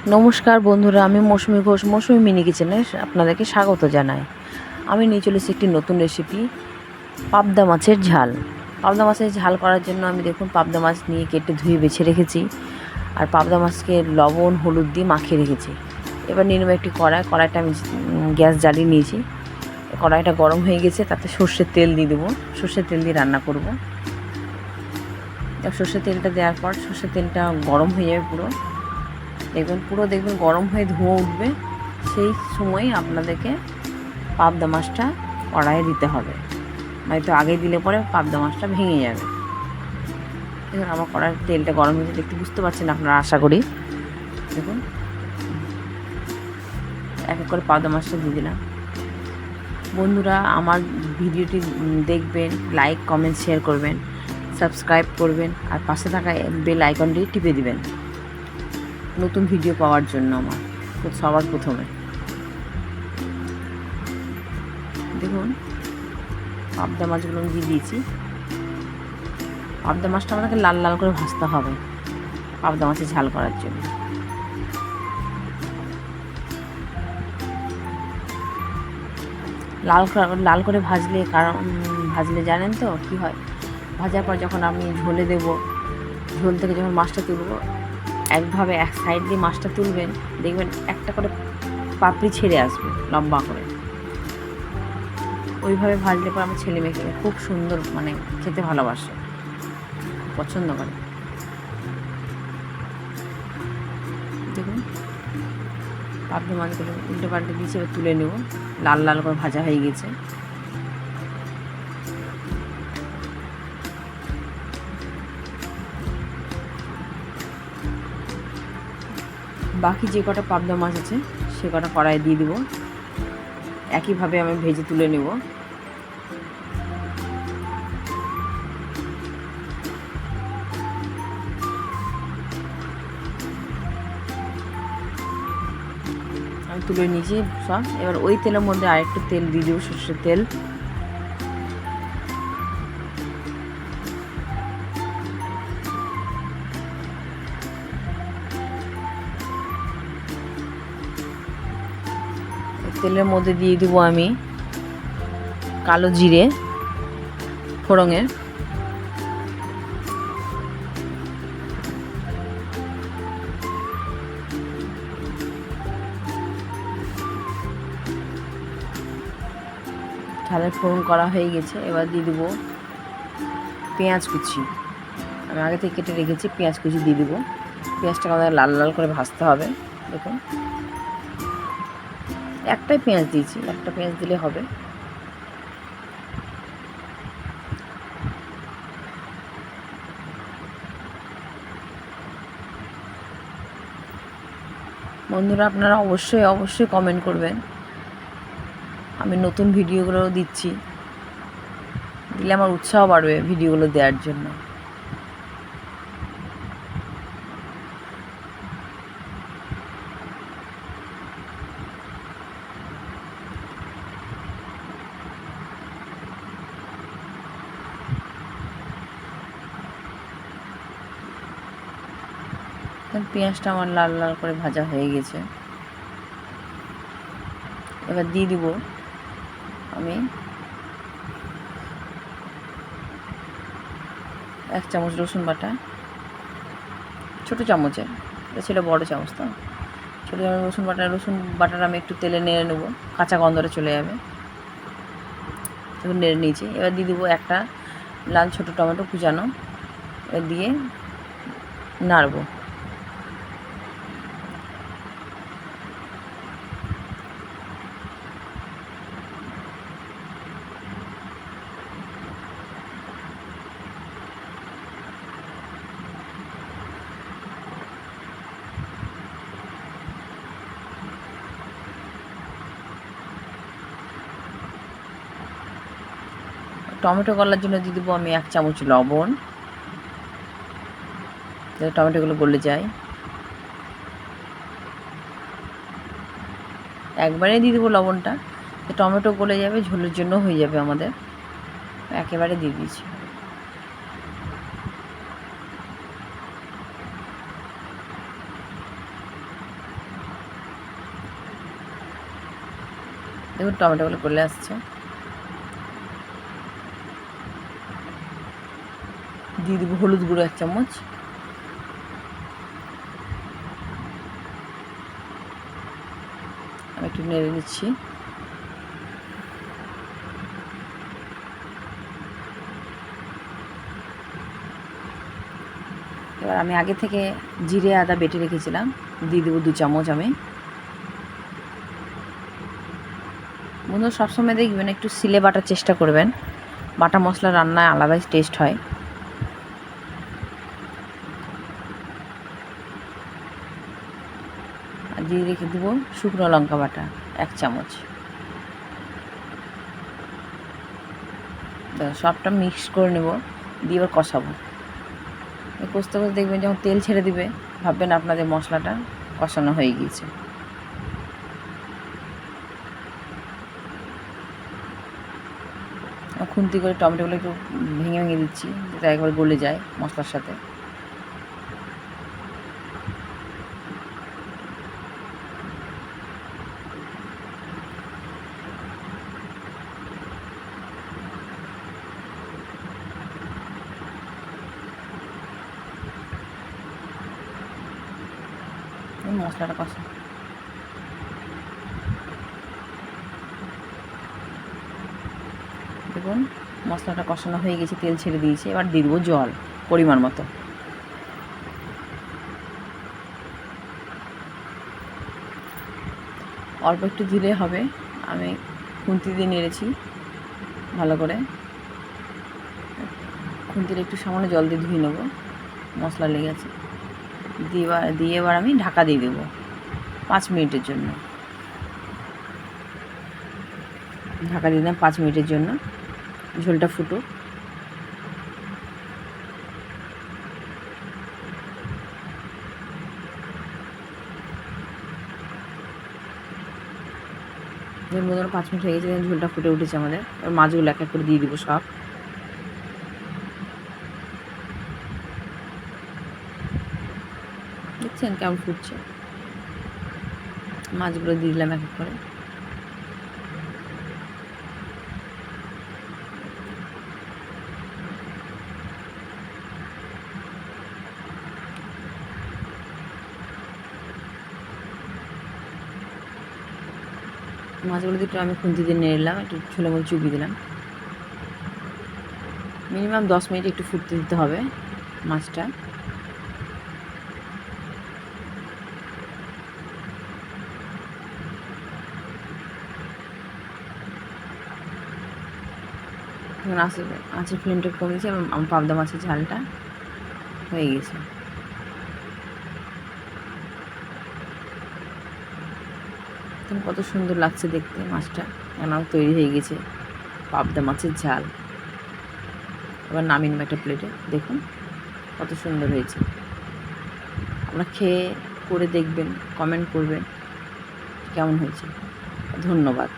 নমস্কার বন্ধুরা, আমি মৌসুমি ঘোষ, মৌসুমি মিনি কিচেনে আপনাদেরকে স্বাগত জানাই। আমি নিয়ে চলেছি একটি নতুন রেসিপি, পাবদা মাছের ঝাল। পাবদা মাছের ঝাল করার জন্য আমি দেখুন পাবদা মাছ নিয়ে কেটে ধুয়ে বেছে রেখেছি, আর পাবদা মাছকে লবণ হলুদ দিয়ে মাখিয়ে রেখেছি। এবার নিয়ে নেবো একটি কড়াইটা আমি গ্যাস জ্বালিয়ে নিয়েছি। কড়াইটা গরম হয়ে গেছে, তাতে সর্ষের তেল দিয়ে দেবো। সর্ষের তেল দিয়ে রান্না করব। সর্ষের তেলটা দেওয়ার পর সর্ষের তেলটা গরম হয়ে যাবে দেখবেন গরম হয়ে ধোঁয়া উঠবে। সেই সময় আপনাদেরকে পাবদা মাছটা কড়াইয়ে দিতে হবে, নয়তো আগে দিলে পরে পাবদা মাছটা ভেঙে যাবে। দেখুন আমার কড়াইয়ের তেলটা গরম হয়েছে, দেখতে বুঝতে পারছেন আপনারা, আশা করি। দেখুন এক এক করে পাবদা মাছটা দিয়ে দিলাম। বন্ধুরা, আমার ভিডিওটি দেখবেন, লাইক কমেন্ট শেয়ার করবেন, সাবস্ক্রাইব করবেন, আর পাশে থাকা বেল আইকনটি টিপে দিবেন নতুন ভিডিও পাওয়ার জন্য। আমার সবার প্রথমে দেখুন পাবদা মাছগুলো আমি দিয়ে দিয়েছি। পাবদা মাছটা আমাদেরকে লাল লাল করে ভাজতে হবে পাবদা মাছের ঝাল করার জন্য। লাল করে ভাজলে জানেন তো কি হয়, ভাজার পর যখন আপনি ঝোলে দেব, ঝোল থেকে যখন মাছটা তুলব, একভাবে এক সাইড দিয়ে মাছটা তুলবেন, দেখবেন একটা করে পাপড়ি ছেড়ে আসবে লম্বা করে। ওইভাবে ভাজলে পর আমার ছেলে মেয়েকে খুব সুন্দর, খেতে ভালোবাসে, পছন্দ করে। দেখুন পাবদা মাছগুলো উল্টে পাল্টে দিয়েছি, এবার তুলে নেব। লাল লাল করে ভাজা হয়ে গেছে। বাকি যে কটা পাবদা মাছ আছে সে কটা কড়াইয়ে দিয়ে দেবো। একইভাবে আমি ভেজে তুলে নেব। আমি তুলে নিয়েছি সব। এবার ওই তেলের মধ্যে আরেকটু তেল দিয়ে দেবো, সর্ষের তেল। তেলের মধ্যে দিয়ে দেবো আমি কালো জিরে ফোড়ঙের, ঝালের ফোড়ন করা হয়ে গেছে। এবার দিয়ে দেবো পেঁয়াজ কুচি, আমি আগে থেকে কেটে রেখেছি। পেঁয়াজ কুচি দিয়ে দেবো। পেঁয়াজটাকে আমাদের লাল লাল করে ভাজতে হবে। দেখুন একটাই পেঁয়াজ দিয়েছি, একটা পেঁয়াজ দিলে হবে। বন্ধুরা, আপনারা অবশ্যই কমেন্ট করবেন। আমি নতুন ভিডিওগুলো দিচ্ছি, দিলে আমার উৎসাহ বাড়বে ভিডিওগুলো দেওয়ার জন্য। পেঁয়াজটা আমার লাল লাল করে ভাজা হয়ে গেছে। এবার দিয়ে দিব আমি 1 চামচ রসুন বাটা, ছোটো চামচের, এটা ছিল বড়ো চামচ তো। ছোটো চামচ রসুন বাটাটা আমি একটু তেলে নেড়ে নেবো, কাঁচা গন্ধটা চলে যাবে। এখন নেড়ে নিয়েছি। এবার দিয়ে দেবো একটা লাল ছোটো টমেটো কুচানো, এবার দিয়ে নাড়বো। টমেটো গলার জন্য দিয়ে দেবো আমি 1 চামচ লবণ, যাতে টমেটোগুলো গলে যায়। একবারে দিয়ে দেবো লবণটা, টমেটো গলে যাবে, ঝোলের জন্য হয়ে যাবে আমাদের। একেবারে দিয়ে দিয়েছি। দেখুন টমেটোগুলো গলে আসছে। দিয়ে দেবো হলুদ গুঁড়ো 1 চামচ, আমি একটু নেড়ে নিচ্ছি। এবার আমি আগে থেকে জিরে আদা বেটে রেখেছিলাম, দিয়ে দেবো 2 চামচ আমি। বন্ধুরা সবসময় দেখবেন একটু সিলে বাটার চেষ্টা করবেন, বাটা মশলা রান্নায় আলাদাই টেস্ট হয়। আর দিয়ে রেখে দেবো শুকনো লঙ্কা বাটা 1 চামচ। সবটা মিক্স করে নেব, দিয়ে এবার কষাবো। কষতে কষতে দেখবেন যখন তেল ছেড়ে দিবে, ভাববেন আপনাদের মশলাটা কষানো হয়ে গিয়েছে। খুন্তি করে টমেটোগুলো একটু ভেঙে ভেঙে দিচ্ছি, যাতে একবার গলে যায় মশলার সাথে। মশলাটা কষা দেখুন, মশলাটা কষানো হয়ে গেছে, তেল ছেড়ে দিয়েছে। এবার দিয়ে দেবো জল পরিমাণ মতো। অল্প একটু দিলে হবে, আমি খুন্তি দিয়ে নেড়েছি ভালো করে। খুন্তির একটু সামান্য জল দিয়ে ধুয়ে নেবো, মশলা লেগেছে। দিয়ে এবার আমি ঢাকা দিয়ে দেবো 5 মিনিটের জন্য। ঢাকা দিয়ে দিলাম 5 মিনিটের জন্য, ঝোলটা ফুটুক। ধরুন 5 মিনিট হয়ে গেছে, ঝোলটা ফুটে উঠেছে আমাদের। এবার মাছগুলো এক এক করে দিয়ে দিব সব। দেখছেন কেমন ফুটছে, মাছগুলো দিয়ে দিলাম এক এক করে। মাছগুলো দিয়ে একটু আমি খুন্তি দিয়ে নেড়ে নিলাম, একটু ছোলা মতো চুপিয়ে দিলাম। মিনিমাম 10 মিনিট একটু ফুটতে দিতে হবে মাছটা। এখন আঁচের ফ্লেমটা কমেছে এবং আমার পাবদা মাছের ঝালটা হয়ে গেছে। কত সুন্দর লাগছে দেখতে মাছটা, আমার তৈরি হয়ে গেছে পাবদা মাছের ঝাল। এবার নামিয়ে নেব একটা প্লেটে। দেখুন কত সুন্দর হয়েছে। আপনারা খেয়ে করে দেখবেন, কমেন্ট করবেন কেমন হয়েছে। ধন্যবাদ।